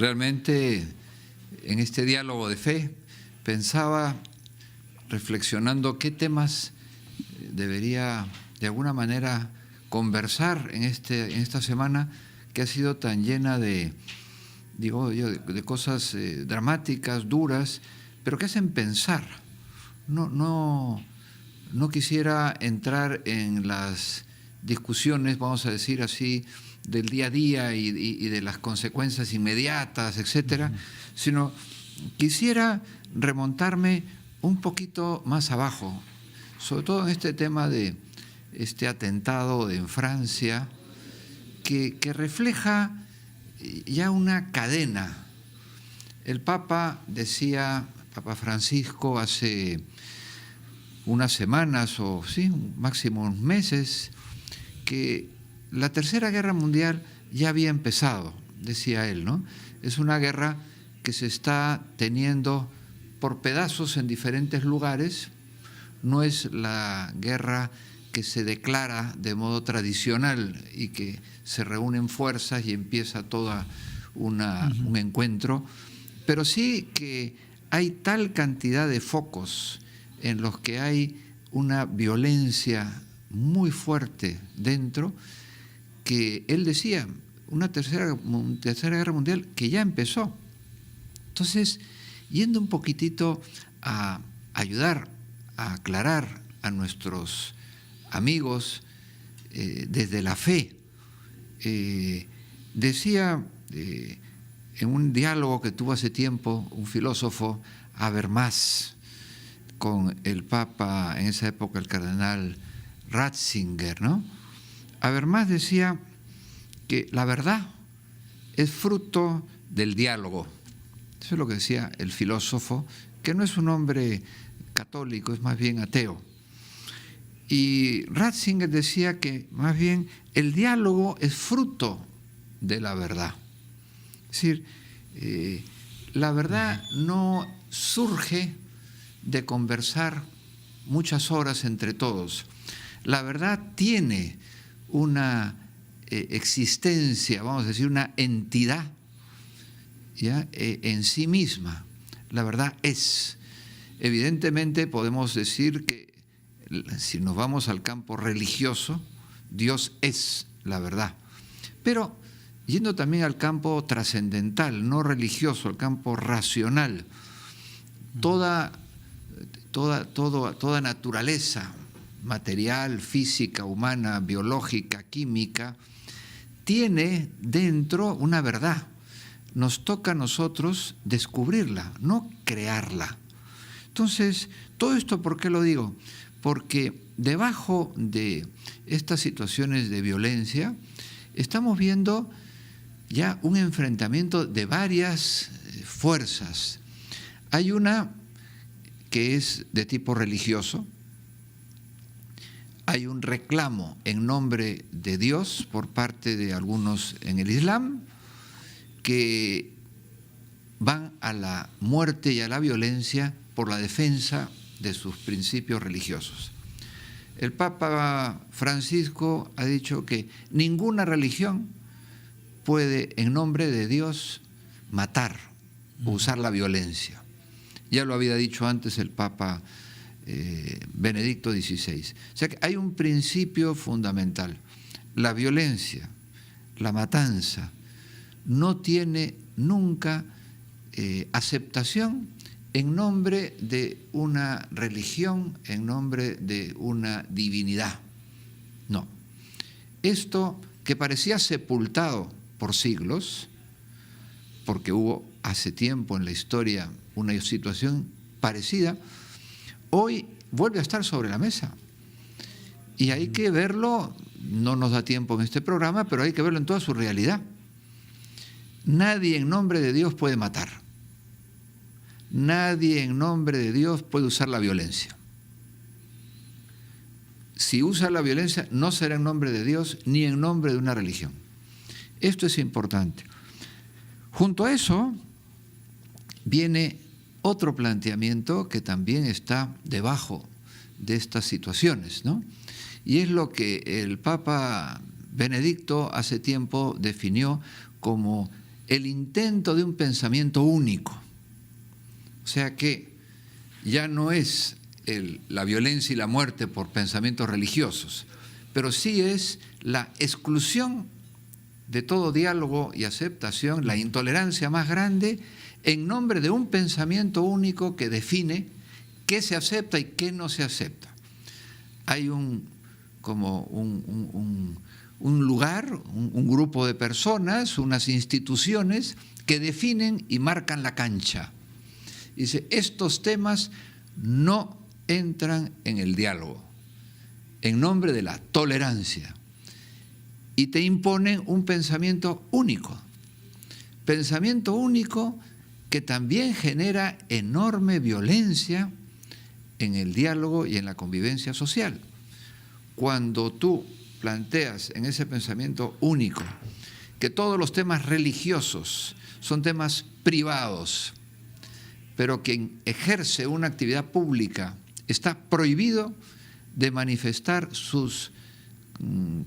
Realmente en este diálogo de fe pensaba, reflexionando qué temas debería de alguna manera conversar en esta semana que ha sido tan llena de cosas dramáticas, duras, pero que hacen pensar. No quisiera entrar en las discusiones, vamos a decir así, del día a día y de las consecuencias inmediatas, etcétera, sino quisiera remontarme un poquito más abajo, sobre todo en este tema de este atentado en Francia, que refleja ya una cadena. El Papa decía, Papa Francisco, hace unas semanas o sí, máximo unos meses, que la Tercera Guerra Mundial ya había empezado, decía él, ¿no? Es una guerra que se está teniendo por pedazos en diferentes lugares, no es la guerra que se declara de modo tradicional y que se reúnen fuerzas y empieza toda un encuentro, pero sí que hay tal cantidad de focos en los que hay una violencia muy fuerte dentro, que él decía, una tercera guerra mundial que ya empezó. Entonces, yendo un poquitito a ayudar, a aclarar a nuestros amigos desde la fe, decía en un diálogo que tuvo hace tiempo un filósofo, Habermas, con el Papa, en esa época el cardenal Ratzinger, ¿no? Habermas decía que la verdad es fruto del diálogo. Eso es lo que decía el filósofo, que no es un hombre católico, es más bien ateo. Y Ratzinger decía que más bien el diálogo es fruto de la verdad. Es decir, la verdad no surge de conversar muchas horas entre todos. La verdad tiene una existencia, vamos a decir, una entidad, ¿ya? En sí misma. La verdad es. Evidentemente podemos decir que si nos vamos al campo religioso, Dios es la verdad. Pero yendo también al campo trascendental, no religioso, al campo racional, toda naturaleza material, física, humana, biológica, química, tiene dentro una verdad. Nos toca a nosotros descubrirla, no crearla. Entonces, todo esto, ¿por qué lo digo? Porque debajo de estas situaciones de violencia estamos viendo ya un enfrentamiento de varias fuerzas. Hay una que es de tipo religioso, hay un reclamo en nombre de Dios por parte de algunos en el Islam que van a la muerte y a la violencia por la defensa de sus principios religiosos. El Papa Francisco ha dicho que ninguna religión puede, en nombre de Dios, matar o usar la violencia. Ya lo había dicho antes el Papa Benedicto XVI. O sea que hay un principio fundamental. La violencia, la matanza, no tiene nunca aceptación en nombre de una religión, en nombre de una divinidad. No. Esto que parecía sepultado por siglos, porque hubo hace tiempo en la historia una situación parecida, hoy vuelve a estar sobre la mesa. Y hay que verlo, no nos da tiempo en este programa, pero hay que verlo en toda su realidad. Nadie en nombre de Dios puede matar. Nadie en nombre de Dios puede usar la violencia. Si usa la violencia, no será en nombre de Dios ni en nombre de una religión. Esto es importante. Junto a eso viene otro planteamiento que también está debajo de estas situaciones, ¿no? Y es lo que el Papa Benedicto hace tiempo definió como el intento de un pensamiento único. O sea que ya no es la violencia y la muerte por pensamientos religiosos, pero sí es la exclusión de todo diálogo y aceptación, la intolerancia más grande, en nombre de un pensamiento único que define qué se acepta y qué no se acepta. Hay un lugar, un grupo de personas, unas instituciones que definen y marcan la cancha. Dice, estos temas no entran en el diálogo, en nombre de la tolerancia, y te imponen un pensamiento único que también genera enorme violencia en el diálogo y en la convivencia social. Cuando tú planteas en ese pensamiento único que todos los temas religiosos son temas privados, pero quien ejerce una actividad pública está prohibido de manifestar sus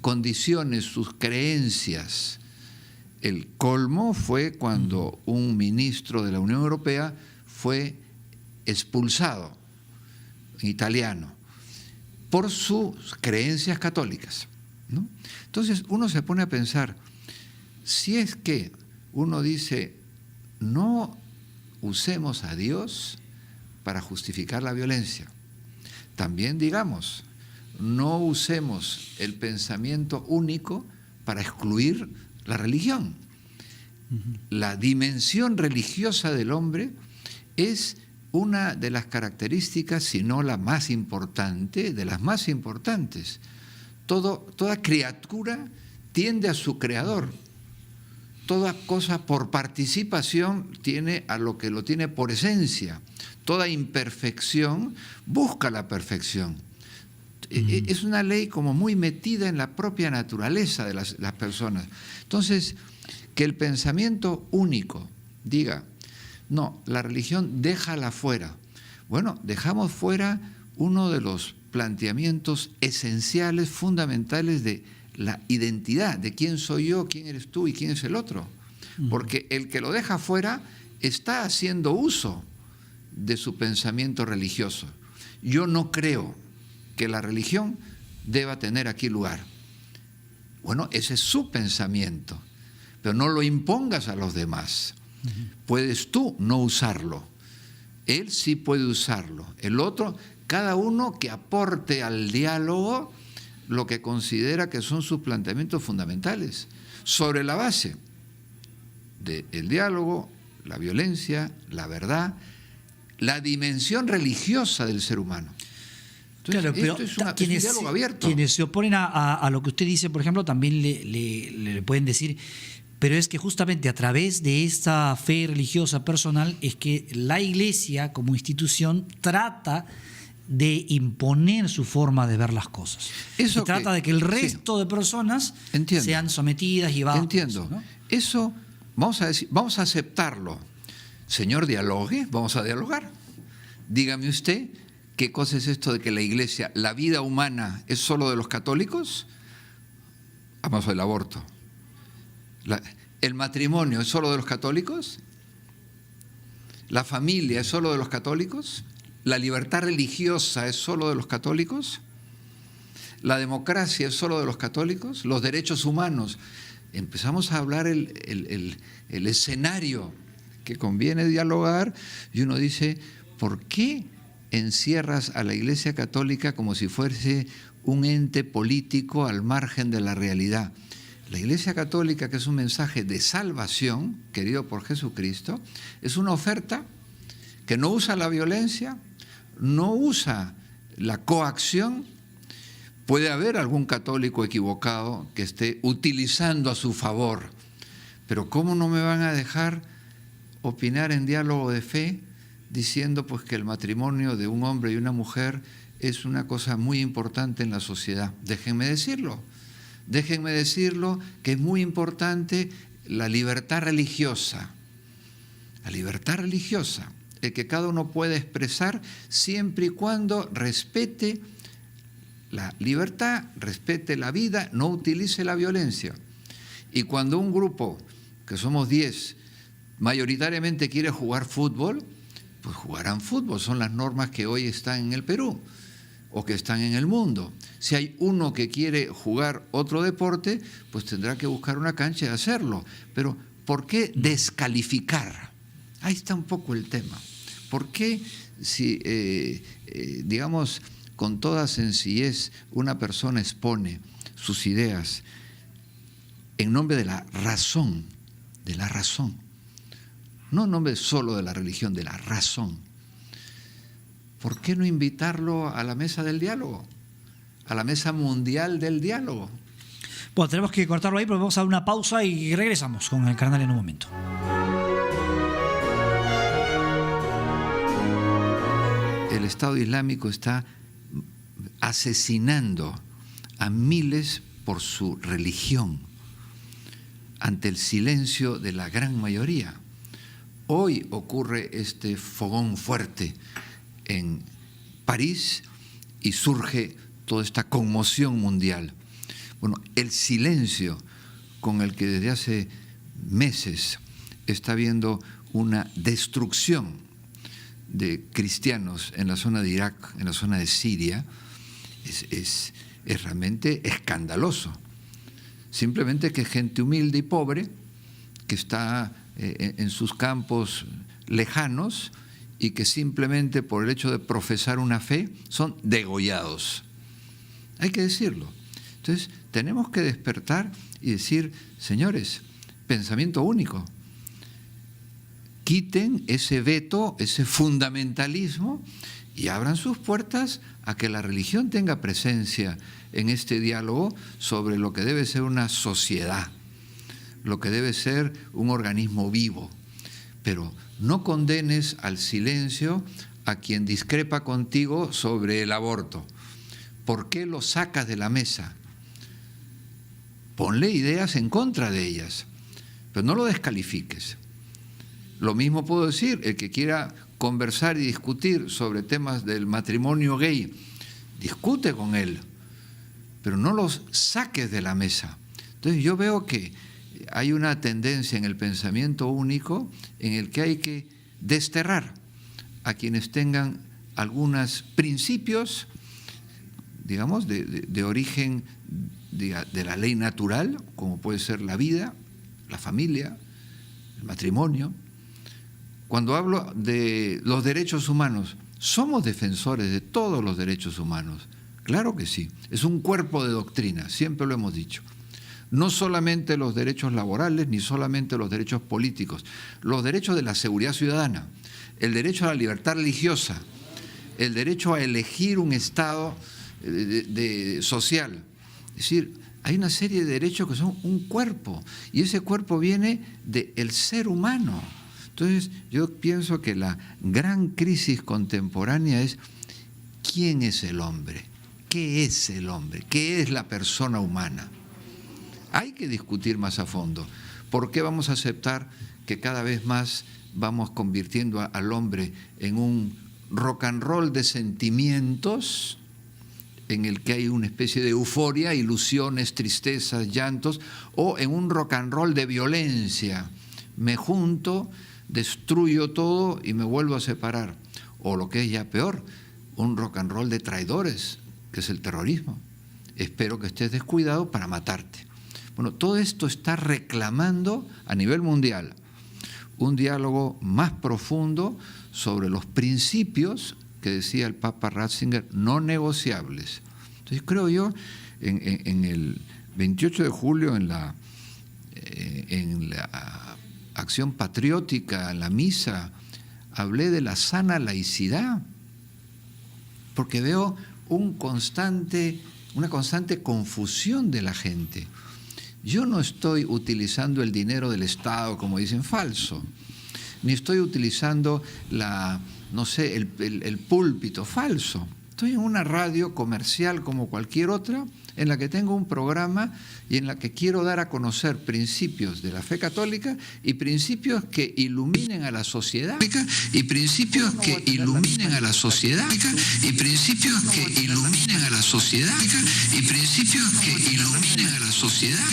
condiciones, sus creencias. El colmo fue cuando un ministro de la Unión Europea fue expulsado, italiano, por sus creencias católicas, ¿no? Entonces uno se pone a pensar, si es que uno dice, no usemos a Dios para justificar la violencia, también digamos, no usemos el pensamiento único para excluir la religión. La dimensión religiosa del hombre es una de las características, si no la más importante, de las más importantes. Toda criatura tiende a su creador. Toda cosa por participación tiene a lo que lo tiene por esencia. Toda imperfección busca la perfección. Es una ley como muy metida en la propia naturaleza de las personas. Entonces, que el pensamiento único diga, no, la religión déjala fuera. Bueno, dejamos fuera uno de los planteamientos esenciales, fundamentales de la identidad, de quién soy yo, quién eres tú y quién es el otro. Porque el que lo deja fuera está haciendo uso de su pensamiento religioso. Yo no creo que la religión deba tener aquí lugar. Bueno, ese es su pensamiento, pero no lo impongas a los demás. Puedes tú no usarlo, él sí puede usarlo, el otro, cada uno que aporte al diálogo lo que considera que son sus planteamientos fundamentales, sobre la base del diálogo, la violencia, la verdad, la dimensión religiosa del ser humano. Entonces, claro, pero esto es un diálogo abierto. Quienes se oponen a lo que usted dice, por ejemplo, también le pueden decir, pero es que justamente a través de esta fe religiosa personal es que la Iglesia como institución trata de imponer su forma de ver las cosas. Eso y trata de que el resto de personas sean sometidas y llevadas. Entiendo. ¿No? Eso vamos a decir, vamos a aceptarlo. Señor, dialogue, vamos a dialogar. Dígame usted, ¿qué cosa es esto de que la Iglesia, la vida humana es solo de los católicos? Vamos al aborto. ¿El matrimonio es solo de los católicos? ¿La familia es solo de los católicos? ¿La libertad religiosa es solo de los católicos? ¿La democracia es solo de los católicos? ¿Los derechos humanos? Empezamos a hablar el escenario que conviene dialogar y uno dice, ¿por qué encierras a la Iglesia Católica como si fuese un ente político al margen de la realidad? La Iglesia Católica, que es un mensaje de salvación, querido por Jesucristo, es una oferta que no usa la violencia, no usa la coacción. Puede haber algún católico equivocado que esté utilizando a su favor, pero ¿cómo no me van a dejar opinar en diálogo de fe diciendo pues que el matrimonio de un hombre y una mujer es una cosa muy importante en la sociedad? Déjenme decirlo que es muy importante la libertad religiosa, el que cada uno pueda expresar siempre y cuando respete la libertad, respete la vida, no utilice la violencia. Y cuando un grupo que somos 10, mayoritariamente quiere jugar fútbol, pues jugarán fútbol, son las normas que hoy están en el Perú o que están en el mundo. Si hay uno que quiere jugar otro deporte, pues tendrá que buscar una cancha y hacerlo. Pero ¿por qué descalificar? Ahí está un poco el tema. ¿Por qué si, digamos, con toda sencillez una persona expone sus ideas en nombre de la razón, no en nombre solo de la religión, de la razón? ¿Por qué no invitarlo a la mesa del diálogo? A la mesa mundial del diálogo. Bueno, tenemos que cortarlo ahí, pero vamos a dar una pausa y regresamos con el carnal en un momento. El Estado Islámico está asesinando a miles por su religión, ante el silencio de la gran mayoría. Hoy ocurre este fogón fuerte en París y surge toda esta conmoción mundial. Bueno, el silencio con el que desde hace meses está habiendo una destrucción de cristianos en la zona de Irak, en la zona de Siria, es realmente escandaloso. Simplemente que gente humilde y pobre que está en sus campos lejanos y que simplemente por el hecho de profesar una fe son degollados. Hay que decirlo. Entonces tenemos que despertar y decir, señores, pensamiento único. Quiten ese veto, ese fundamentalismo y abran sus puertas a que la religión tenga presencia en este diálogo sobre lo que debe ser una sociedad, lo que debe ser un organismo vivo. Pero no condenes al silencio a quien discrepa contigo sobre el aborto. ¿Por qué lo sacas de la mesa? Ponle ideas en contra de ellas, pero no lo descalifiques. Lo mismo puedo decir, el que quiera conversar y discutir sobre temas del matrimonio gay, discute con él, pero no los saques de la mesa. Entonces yo veo que hay una tendencia en el pensamiento único en el que hay que desterrar a quienes tengan algunos principios, digamos, de origen de la ley natural, como puede ser la vida, la familia, el matrimonio. Cuando hablo de los derechos humanos, somos defensores de todos los derechos humanos. Claro que sí, es un cuerpo de doctrina, siempre lo hemos dicho. No solamente los derechos laborales, ni solamente los derechos políticos, los derechos de la seguridad ciudadana, el derecho a la libertad religiosa, el derecho a elegir un Estado social. Es decir, hay una serie de derechos que son un cuerpo, y ese cuerpo viene del ser humano. Entonces, yo pienso que la gran crisis contemporánea es ¿quién es el hombre? ¿Qué es el hombre? ¿Qué es la persona humana? Hay que discutir más a fondo. ¿Por qué vamos a aceptar que cada vez más vamos convirtiendo al hombre en un rock and roll de sentimientos, en el que hay una especie de euforia, ilusiones, tristezas, llantos, o en un rock and roll de violencia? Me junto, destruyo todo y me vuelvo a separar. O lo que es ya peor, un rock and roll de traidores, que es el terrorismo. Espero que estés descuidado para matarte. Bueno, todo esto está reclamando a nivel mundial un diálogo más profundo sobre los principios que decía el Papa Ratzinger, no negociables. Entonces creo yo, en el 28 de julio, en la acción patriótica, en la misa, hablé de la sana laicidad, porque veo una constante confusión de la gente. Yo no estoy utilizando el dinero del Estado, como dicen, falso, ni estoy utilizando el púlpito, falso. Estoy en una radio comercial como cualquier otra, en la que tengo un programa y en la que quiero dar a conocer principios de la fe católica y principios que iluminen a la sociedad. Y principios que iluminen a la sociedad. Y principios que iluminen a la sociedad. Y principios que iluminen a la sociedad.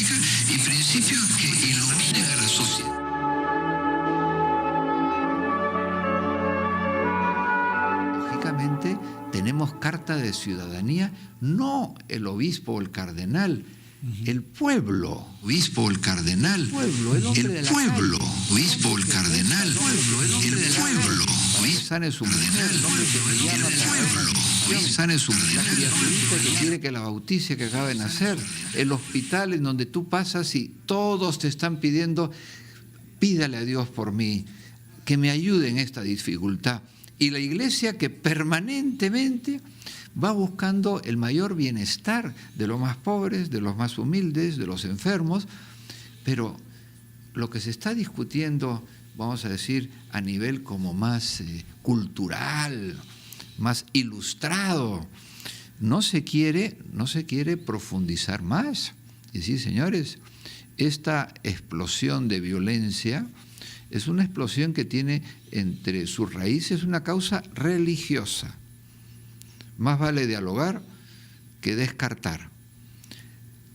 Y principios que iluminen a la sociedad. Lógicamente, tenemos carta de ciudadanía, no el obispo o el cardenal, el pueblo. Obispo o el cardenal. El pueblo, el hombre de la calle. Obispo o el cardenal. El pueblo. Sane su mujer, el hombre que se llama pueblo. Sane su mujer. La criaturita que quiere que la bautice, que acaba de nacer. El hospital en donde tú pasas y todos te están pidiendo, pídale a Dios por mí, que me ayude en esta dificultad. Y la iglesia que permanentemente va buscando el mayor bienestar de los más pobres, de los más humildes, de los enfermos, pero lo que se está discutiendo, vamos a decir, a nivel como más cultural, más ilustrado, no se quiere profundizar más. Y sí, señores, esta explosión de violencia es una explosión que tiene entre sus raíces una causa religiosa. Más vale dialogar que descartar.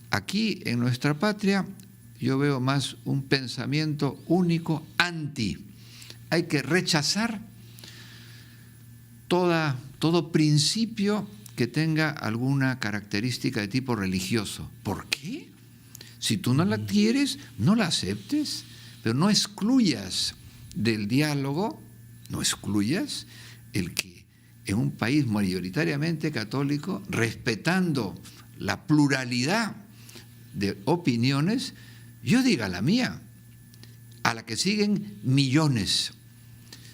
Aquí en nuestra patria yo veo más un pensamiento único anti. Hay que rechazar todo principio que tenga alguna característica de tipo religioso. ¿Por qué? Si tú no la quieres, no la aceptes, pero no excluyas del diálogo, no excluyas el que en un país mayoritariamente católico, respetando la pluralidad de opiniones, yo diga la mía, a la que siguen millones.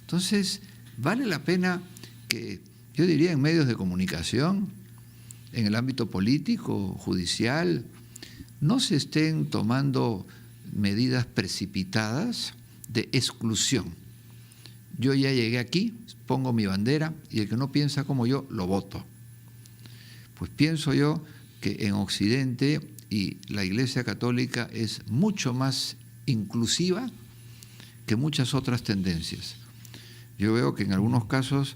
Entonces, vale la pena que, yo diría, en medios de comunicación, en el ámbito político, judicial, no se estén tomando medidas precipitadas de exclusión. Yo ya llegué aquí, pongo mi bandera y el que no piensa como yo, lo voto. Pues pienso yo que en Occidente y la Iglesia Católica es mucho más inclusiva que muchas otras tendencias. Yo veo que en algunos casos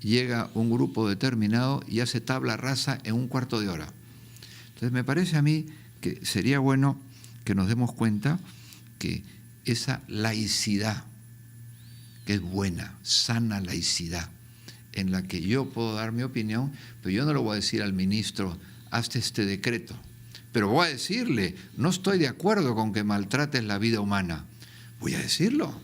llega un grupo determinado y hace tabla rasa en un cuarto de hora. Entonces me parece a mí que sería bueno que nos demos cuenta que esa laicidad, que es buena, sana laicidad, en la que yo puedo dar mi opinión, pero yo no le voy a decir al ministro, hazte este decreto, pero voy a decirle, no estoy de acuerdo con que maltrates la vida humana, voy a decirlo.